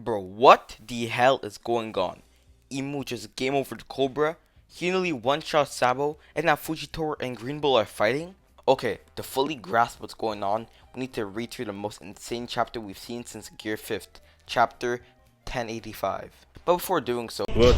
Bro, what the hell is going on? IMU just game over the Cobra, he nearly one-shot Sabo, and now Fujitora and Green Bull are fighting? Okay, to fully grasp what's going on, we need to read through the most insane chapter we've seen since Gear 5th, chapter 1085. But before doing so, I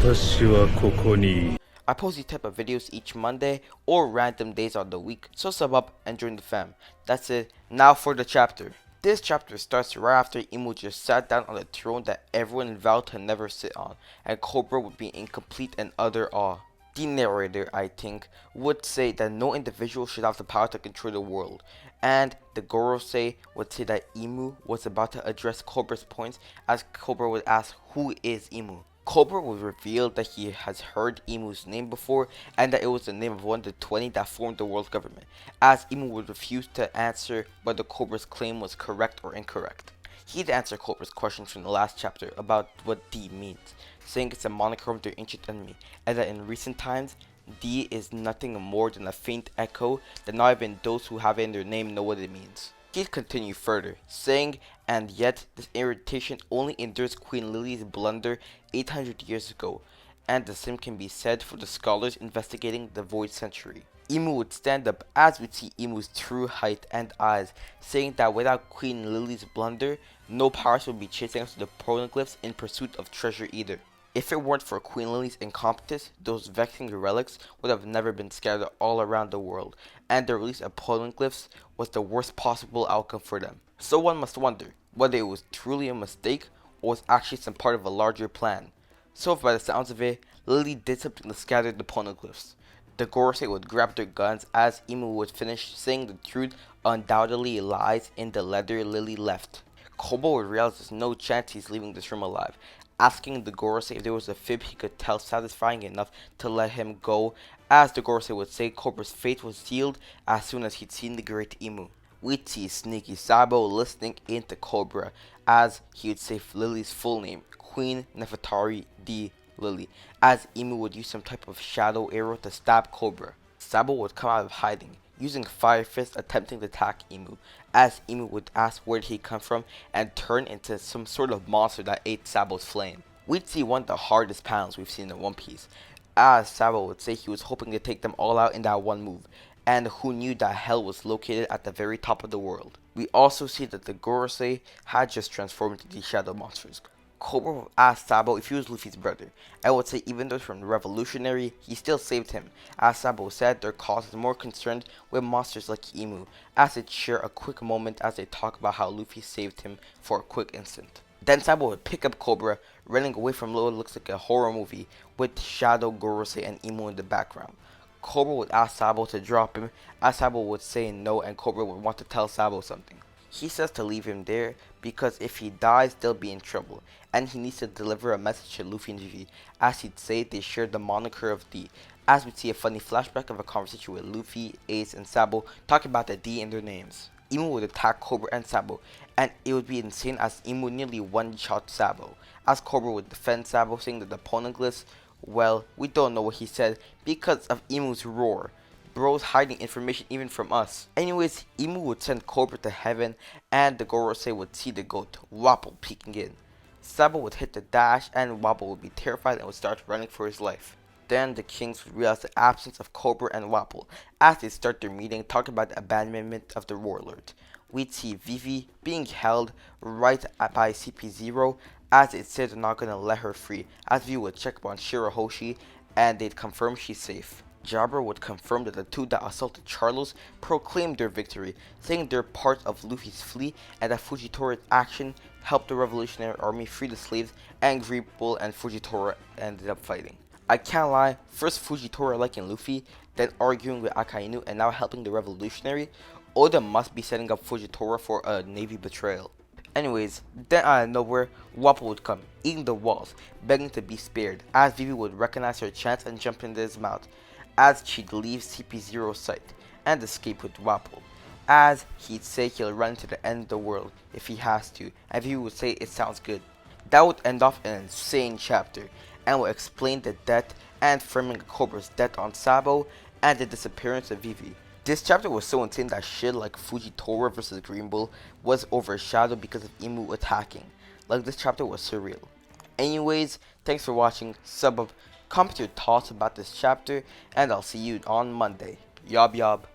post these type of videos each Monday or random days on the week, so sub up and join the fam. That's it, now for the chapter. This chapter starts right after IMU just sat down on the throne that everyone vowed to never sit on, and Cobra would be in complete and utter awe. The narrator, I think, would say that no individual should have the power to control the world, and the Gorosei would say that IMU was about to address Cobra's points as Cobra would ask, who is IMU? Cobra would reveal that he has heard IMU's name before and that it was the name of one of the 20 that formed the world government, as IMU would refuse to answer whether Cobra's claim was correct or incorrect. He'd answer Cobra's questions from the last chapter about what D means, saying it's a moniker of their ancient enemy, and that in recent times, D is nothing more than a faint echo that not even those who have it in their name know what it means. He'd continue further, saying, and yet this irritation only endures Queen Lily's blunder 800 years ago, and the same can be said for the scholars investigating the Void Century. IMU would stand up as we'd see IMU's true height and eyes, saying that without Queen Lily's blunder, no pirates would be chasing after the poneglyphs in pursuit of treasure either. If it weren't for Queen Lily's incompetence, those vexing relics would have never been scattered all around the world, and the release of poneglyphs was the worst possible outcome for them. So one must wonder whether it was truly a mistake or was actually some part of a larger plan. So if by the sounds of it, Lily did something to scatter the poneglyphs. The Gorosei would grab their guns as IMU would finish saying the truth undoubtedly lies in the letter Lily left. Cobra would realize there's no chance he's leaving this room alive, asking the Gorosei if there was a fib he could tell satisfying enough to let him go, as the Gorosei would say Cobra's fate was sealed as soon as he'd seen the great IMU. We'd see sneaky Sabo listening into Cobra, as he would say Lily's full name, Queen Nefertari D. Lily, as IMU would use some type of shadow arrow to stab Cobra. Sabo would come out of hiding, using Fire Fist attempting to attack IMU, as IMU would ask where did he come from and turn into some sort of monster that ate Sabo's flame. We'd see one of the hardest panels we've seen in One Piece, as Sabo would say he was hoping to take them all out in that one move, and who knew that hell was located at the very top of the world. We also see that the Gorosei had just transformed into these shadow monsters. Cobra would ask Sabo if he was Luffy's brother, and would say even though from the revolutionary, he still saved him, as Sabo said their cause is more concerned with monsters like IMU, as they'd share a quick moment as they talk about how Luffy saved him for a quick instant. Then Sabo would pick up Cobra, running away from what looks like a horror movie, with Shadow, Gorosei, and IMU in the background. Cobra would ask Sabo to drop him, as Sabo would say no and Cobra would want to tell Sabo something. He says to leave him there because if he dies they'll be in trouble, and he needs to deliver a message to Luffy and Vivi, as he'd say they shared the moniker of D, as we'd see a funny flashback of a conversation with Luffy, Ace, and Sabo talking about the D in their names. IMU would attack Cobra and Sabo, and it would be insane as IMU nearly one-shot Sabo, as Cobra would defend Sabo saying that the poneglyphs, well, we don't know what he said because of IMU's roar. Bro's hiding information even from us. Anyways, IMU would send Cobra to heaven, and the Gorosei would see the goat, Wapple, peeking in. Sabo would hit the dash, and Wapple would be terrified and would start running for his life. Then the kings would realize the absence of Cobra and Wapple, as they start their meeting talking about the abandonment of the warlord. We'd see Vivi being held right by CP0, as it said they're not gonna let her free, as Vivi would check up on Shirahoshi, and they'd confirm she's safe. Jabra would confirm that the two that assaulted Charlos proclaimed their victory, saying they're part of Luffy's fleet and that Fujitora's action helped the Revolutionary Army free the slaves, and Green Bull and Fujitora ended up fighting. I can't lie, first Fujitora liking Luffy, then arguing with Akainu, and now helping the Revolutionary. Oda must be setting up Fujitora for a Navy betrayal. Anyways, then out of nowhere, Wapple would come, eating the walls, begging to be spared, as Vivi would recognize her chance and jump into his mouth, as she'd leave CP0's sight, and escape with Wapple, as he'd say he'll run to the end of the world if he has to, and Vivi would say it sounds good. That would end off an insane chapter, and would explain the death and framing Cobra's death on Sabo, and the disappearance of Vivi. This chapter was so insane that shit like Fujitora vs Green Bull was overshadowed because of IMU attacking. Like, this chapter was surreal. Anyways, thanks for watching. Sub up, comment your thoughts about this chapter, and I'll see you on Monday. Yob yob.